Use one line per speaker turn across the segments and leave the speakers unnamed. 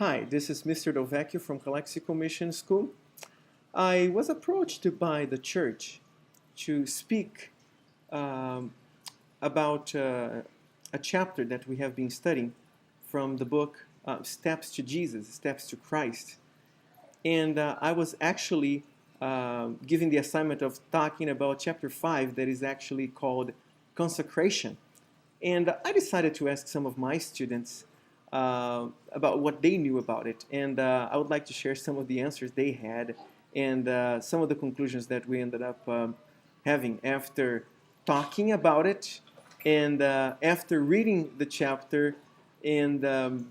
Hi, this is Mr. Vecchio from Calexico Mission School. I was approached by the church to speak about a chapter that we have been studying from the book Steps to Jesus, Steps to Christ. And I was actually given the assignment of talking about chapter 5 that is actually called Consecration. And I decided to ask some of my students about what they knew about it. And I would like to share some of the answers they had and some of the conclusions that we ended up having after talking about it and after reading the chapter and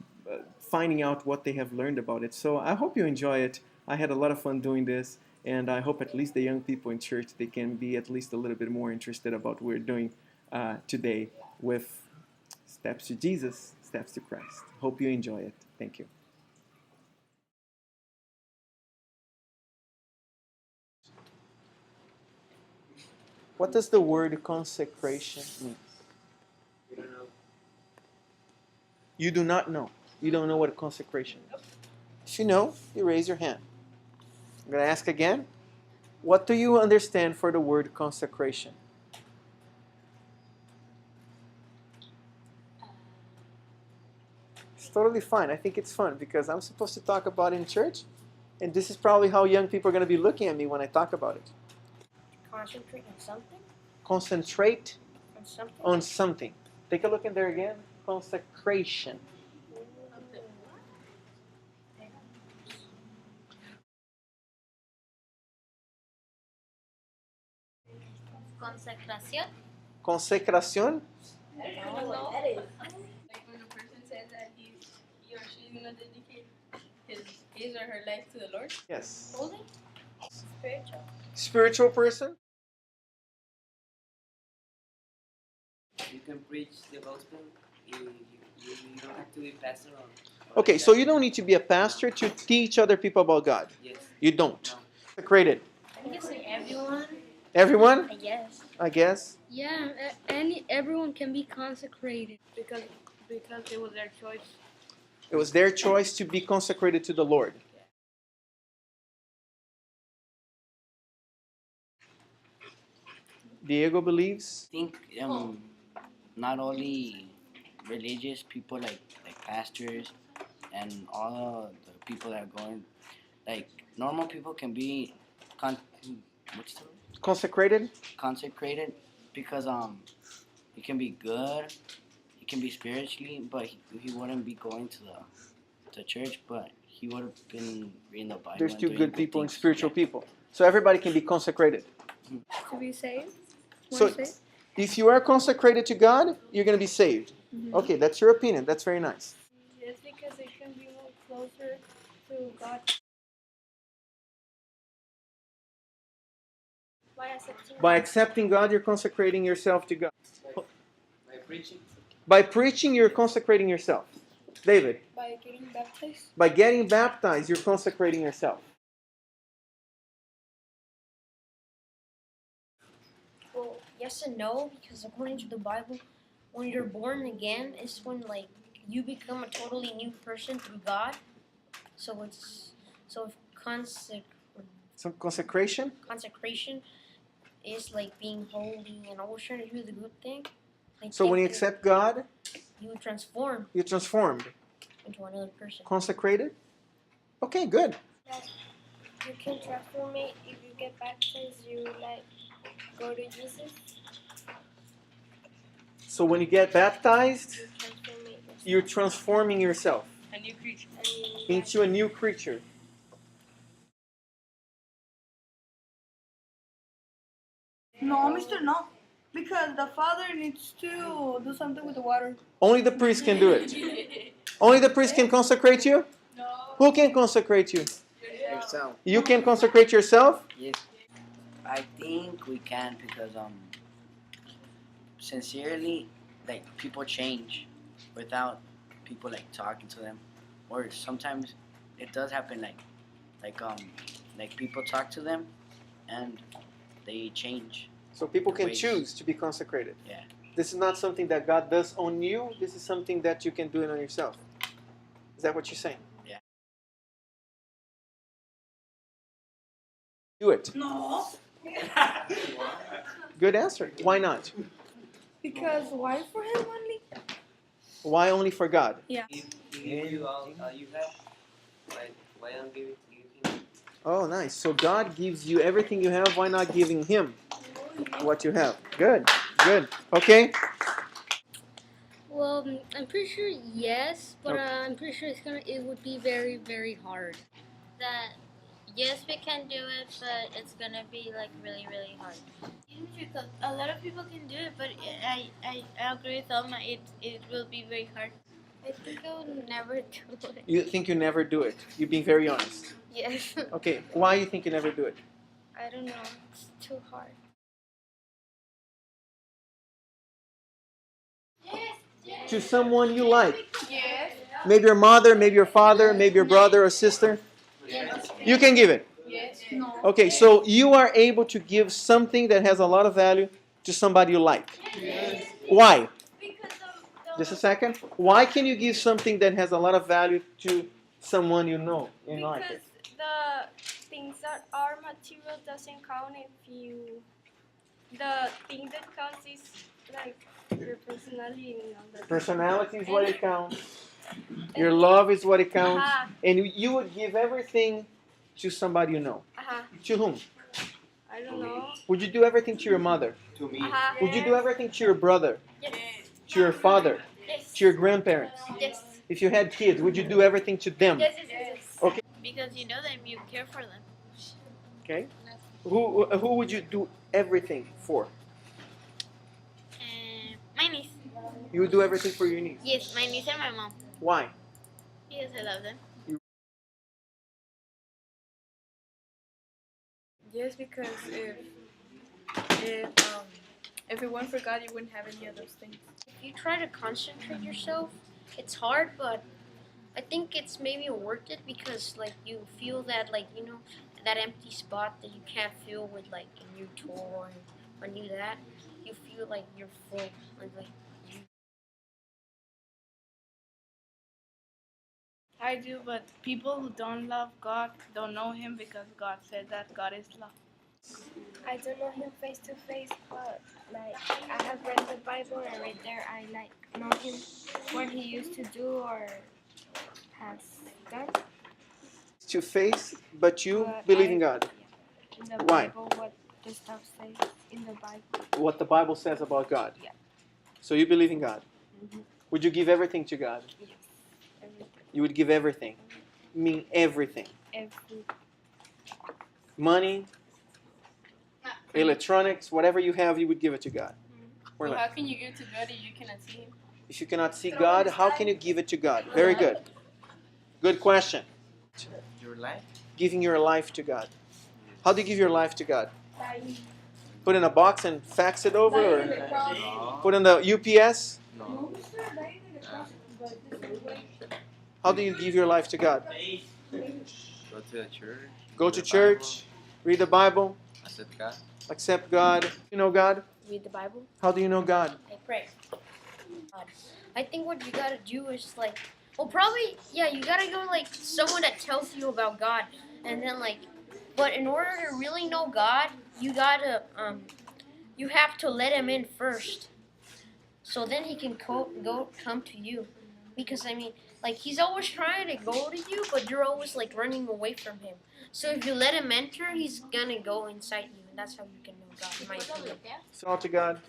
finding out what they have learned about it. So I hope you enjoy it. I had a lot of fun doing this, and I hope at least the young people in church, they can be at least a little bit more interested about what we're doing today with Steps to Jesus, Steps to Christ. Hope you enjoy it. Thank you. What does the word consecration mean?
You don't know.
You do not know. You don't know what a consecration is. If you know, you raise your hand. I'm going to ask again. What do you understand for the word consecration? It's totally fine. I think it's fun because I'm supposed to talk about it in church, and this is probably how young people are going to be looking at me when I talk about it.
Concentrate on something?
Concentrate
On something?
on something. Take a look in there again. Consecration.
Consecración?
Consecración.
I don't know what that is.
Like when a person says that he or she's gonna dedicate his or her life to the Lord.
Yes.
Holy? Spiritual?
Spiritual person.
You can preach the gospel. You don't have to be pastor or
Okay, so you don't need to be a pastor to teach other people about God.
Yes.
You don't.
No.
Consecrated.
I guess like everyone.
Everyone,
I guess.
I guess.
Yeah, everyone can be consecrated because it was their choice.
It was their choice to be consecrated to the Lord. Diego believes.
I think not only religious people like pastors and all the people that are going, like normal people can be what's the word?
Consecrated.
Consecrated because he can be good, he can be spiritually, but he wouldn't be going to the church, but he would have been reading the Bible.
There's
and
two
doing
good people and
things.
spiritual
Yeah.
people. So everybody can be consecrated.
To be saved?
So if you are consecrated to God, you're going to be saved.
Mm-hmm.
Okay, that's your opinion. That's very nice.
Just because it can be more closer to God.
By accepting God, you're consecrating yourself to God.
By preaching.
By preaching, you're consecrating yourself. David,
By getting baptized?
by getting baptized, you're consecrating yourself.
Well, yes and no, because according to the Bible, when you're born again, it's when like you become a totally new person through God. So if
Some consecration.
consecration is like being holy and always trying to do the good thing. I
So when you
think
accept God,
you transform
you're transformed.
into another person.
Consecrated. Okay, good.
You can transform it if you get baptized. You like go to Jesus.
So when you get baptized,
You transform it.
you're transforming yourself
A new creature.
into a new creature.
No, Mister, no. Because the father needs to do something with the water.
Only the priest can do it. Only the priest can consecrate you?
No.
Who can consecrate you?
Yourself.
You can consecrate yourself?
Yes, I think we can because sincerely, like people change without people like talking to them, or sometimes it does happen like people talk to them and they change.
So people can
Ways.
choose to be consecrated.
Yeah.
This is not something that God does on you. This is something that you can do it on yourself. Is that what you're saying?
Yeah.
Do it.
No.
Good answer. Why not?
Because why for him only?
Why only for God?
He give you all you have. Why don't give it to you?
Oh, nice. So God gives you everything you have. Why not giving Him what you have? Good. Good. Okay.
Well, I'm pretty sure yes, but
Okay.
I'm pretty sure it would be very, very hard.
That yes, we can do it, but it's gonna be like really, really hard. Because a lot of people can do it, but I agree with Alma. It will be very hard. I think I will never do it.
You think you never do it? You're being very honest.
Yes.
Okay. Why you think you never do it?
I don't know. It's too hard.
To someone you like.
Yes.
Maybe your mother, maybe your father, maybe your brother or sister. You can give it.
Yes. No.
Okay, so you are able to give something that has a lot of value to somebody you like. Why?
Because
Just a second. Why can you give something that has a lot of value to someone you know? You like it?
the things that are material doesn't count if you. The thing that counts is like your personality and all that.
Personality is what it counts. Your love is what it counts. And you would give everything to somebody you know. To whom?
I don't know.
Would you do everything to your mother?
To me.
Would you do everything to your brother?
Yes.
To your father?
Yes.
To your grandparents?
Yes.
If you had kids, would you do everything to them?
Yes. Yes.
Okay.
Because you know them, you care for them.
Okay. Who would you do everything for?
My niece.
You would do everything for your niece.
Yes, my niece and my mom.
Why?
Because I love them.
Yes, because if it weren't for God, you wouldn't have any of those things.
If you try to concentrate yourself, it's hard, but I think it's maybe worth it because like you feel that like that empty spot that you can't feel with like a new toy or new that. You feel like you're full, like
I do, but people who don't love God don't know Him because God said that God is love.
I don't know him face to face, but like I have read the Bible and right there I like know him, what he used to do or has done.
To face, but you
But
believe in God.
In the
Why?
Bible, what the stuff says in the Bible.
What the Bible says about God.
Yeah.
So you believe in God.
Mhm.
Would you give everything to God?
Yes. Everything.
You would give everything. Mean everything.
Every.
Money, electronics, whatever you have, you would give it to God. Or
So
not.
how can you give to God if you cannot see Him?
If you cannot see God, how can you give it to God? Very good. Good question.
Your life?
Giving your life to God. How do you give your life to God? Put in a box and fax it over, or
No.
put in the UPS?
No.
How do you give your life to God?
Go to a church.
Go to church, read the Bible,
Accept God.
accept God. You know God?
read the Bible.
How do you know God?
I pray. God. I think what you gotta do is like, well, probably you gotta go like someone that tells you about God, and then like, but in order to really know God, you gotta you have to let Him in first, so then He can come to you, because I mean, like He's always trying to go to you, but you're always like running away from Him. So if you let Him enter, He's gonna go inside you, and that's how you can know God. In my opinion.
So to God.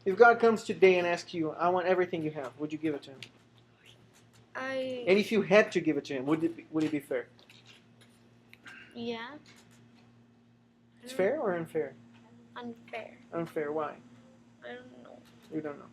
If God comes today and asks you, I want everything you have, would you give it to Him? And if you had to give it to Him, would it be fair?
Yeah.
It's fair or unfair?
Unfair.
Unfair. Why?
I don't know.
You don't know.